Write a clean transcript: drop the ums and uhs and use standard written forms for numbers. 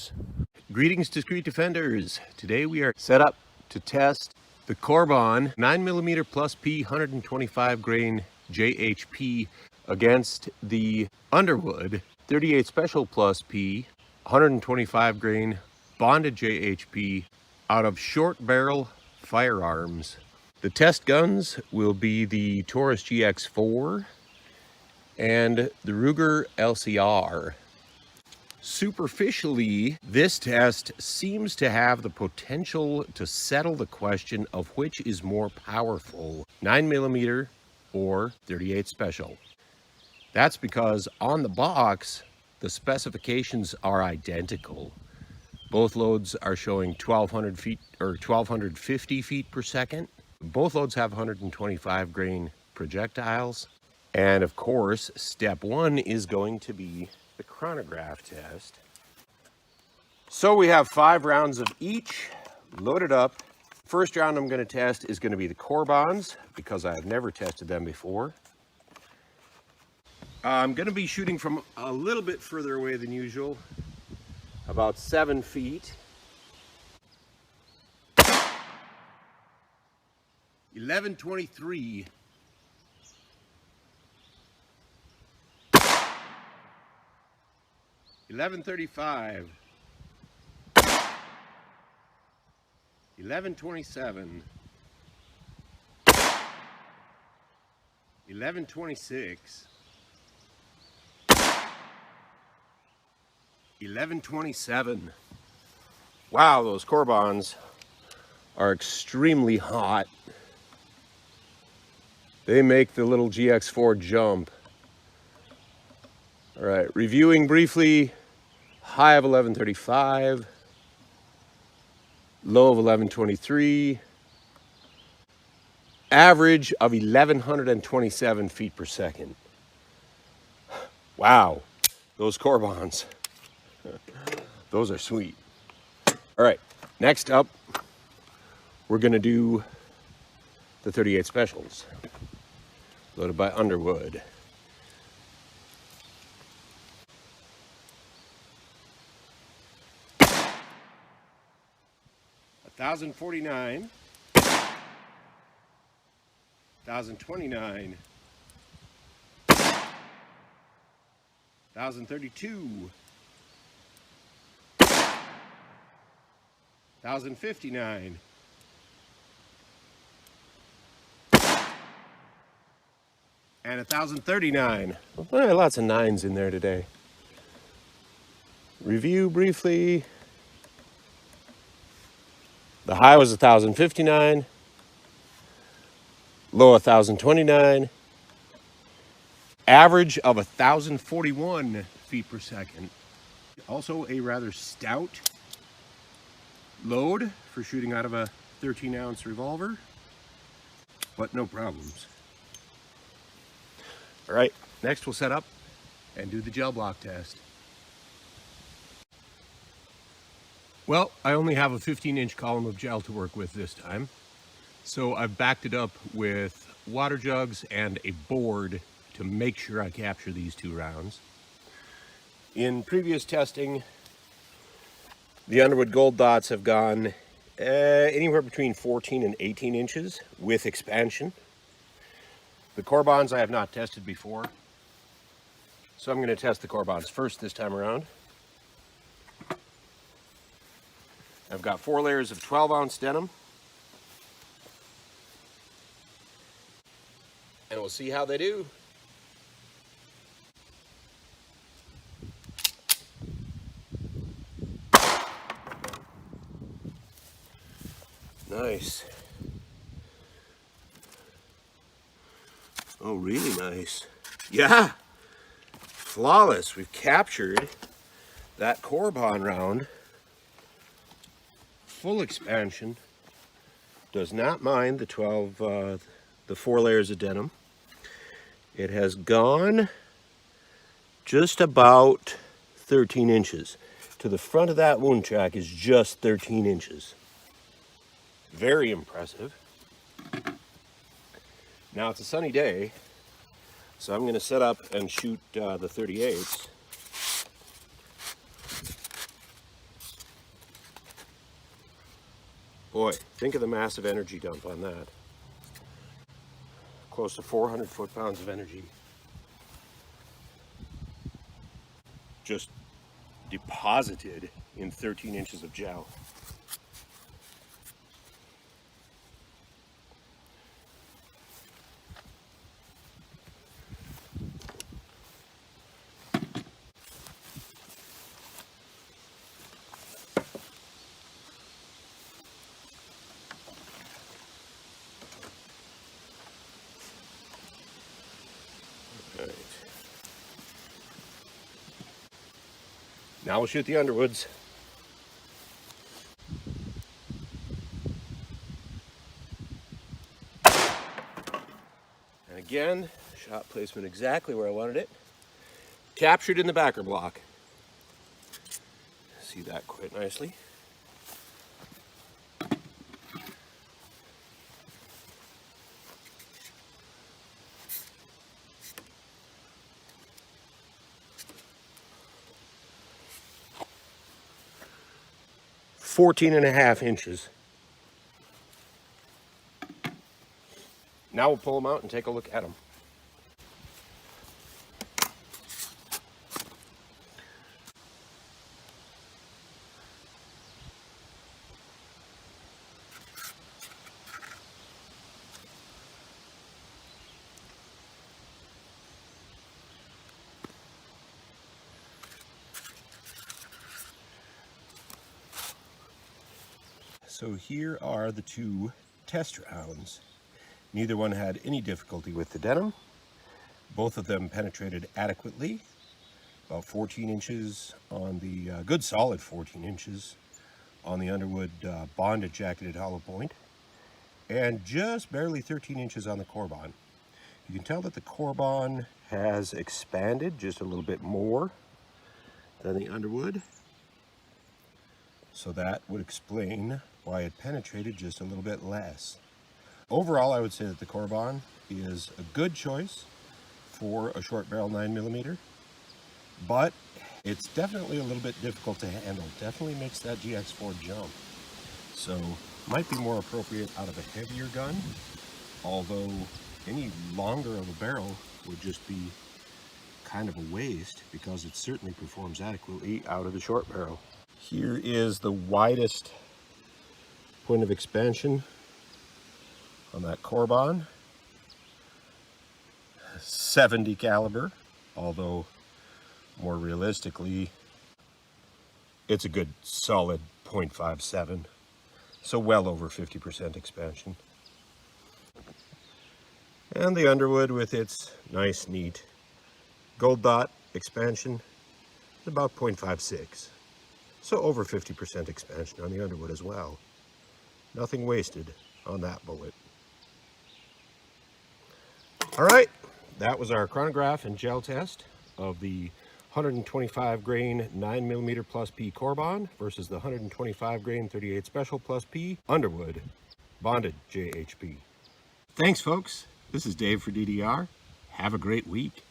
Defenders. Greetings, discreet defenders. Today we are set up to test the Cor Bon 9mm plus P 125 grain JHP against the Underwood 38 Special plus P 125 grain bonded JHP out of Short Barrel Firearms. The test guns will be the Taurus GX4 and the Ruger LCR. Superficially, this test seems to have the potential to settle the question of which is more powerful, 9mm or 38 Special. That's because on the box, the specifications are identical. Both loads are showing 1200 feet or 1250 feet per second. Both loads have 125 grain projectiles. And of course, step one is going to be the chronograph test. So we have 5 rounds of each loaded up. First round I'm going to test is going to be the Cor Bons because I have never tested them before. I'm going to be shooting from a little bit further away than usual, about 7 feet. 1123. 1135. 1127. 1126. 1127. Wow, those Cor Bons are extremely hot. They make the little GX4 jump. All right, reviewing briefly, high of 1135, low of 1123, average of 1127 feet per second. Wow, those Cor Bons, those are sweet. All right, next up, we're gonna do the 38 Specials, loaded by Underwood. 1049, 1029, 1032, 1059, and 1039. Well, lots of 9s in there today. Review briefly. The high was 1059, low 1029, average of 1041 feet per second. Also a rather stout load for shooting out of a 13-ounce revolver, but no problems. All right, next we'll set up and do the gel block test. Well, I only have a 15-inch column of gel to work with this time, so I've backed it up with water jugs and a board to make sure I capture these 2 rounds. In previous testing, the Underwood Gold Dots have gone anywhere between 14 and 18 inches with expansion. The Cor Bons I have not tested before, so I'm going to test the Cor Bons first this time around. I've got 4 layers of 12-ounce denim. And we'll see how they do. Nice. Oh, really nice. Yeah. Flawless. We've captured that Cor Bon round. Full expansion, does not mind the 4 layers of denim. It has gone just about 13 inches. To the front of that wound track is just 13 inches. Very impressive. Now it's a sunny day, so I'm going to set up and shoot the 38s. Boy, think of the massive energy dump on that. Close to 400 foot-pounds of energy. Just deposited in 13 inches of gel. Right. Now we'll shoot the Underwoods. And again, shot placement exactly where I wanted it. Captured in the backer block. See that quite nicely. .14.5 inches. Now we'll pull them out and take a look at them. So here are the two test rounds. Neither one had any difficulty with the denim. Both of them penetrated adequately, about 14 inches on the, good solid 14 inches on the Underwood bonded jacketed hollow point, and just barely 13 inches on the Cor Bon. You can tell that the Cor Bon has expanded just a little bit more than the Underwood. So that would explain why it penetrated just a little bit less. Overall, I would say that the Cor Bon is a good choice for a short barrel 9mm, but it's definitely a little bit difficult to handle. Definitely makes that GX4 jump. So might be more appropriate out of a heavier gun, although any longer of a barrel would just be kind of a waste because it certainly performs adequately out of the short barrel. Here is the widest point of expansion on that Cor Bon. 70 caliber, although more realistically, it's a good solid .57, so well over 50% expansion. And the Underwood with its nice, neat gold dot expansion is about .56. So over 50% expansion on the Underwood as well. Nothing wasted on that bullet. All right, that was our chronograph and gel test of the 125 grain 9mm plus P Cor Bon versus the 125 grain 38 special plus P Underwood bonded JHP. Thanks folks, this is Dave for DDR. Have a great week.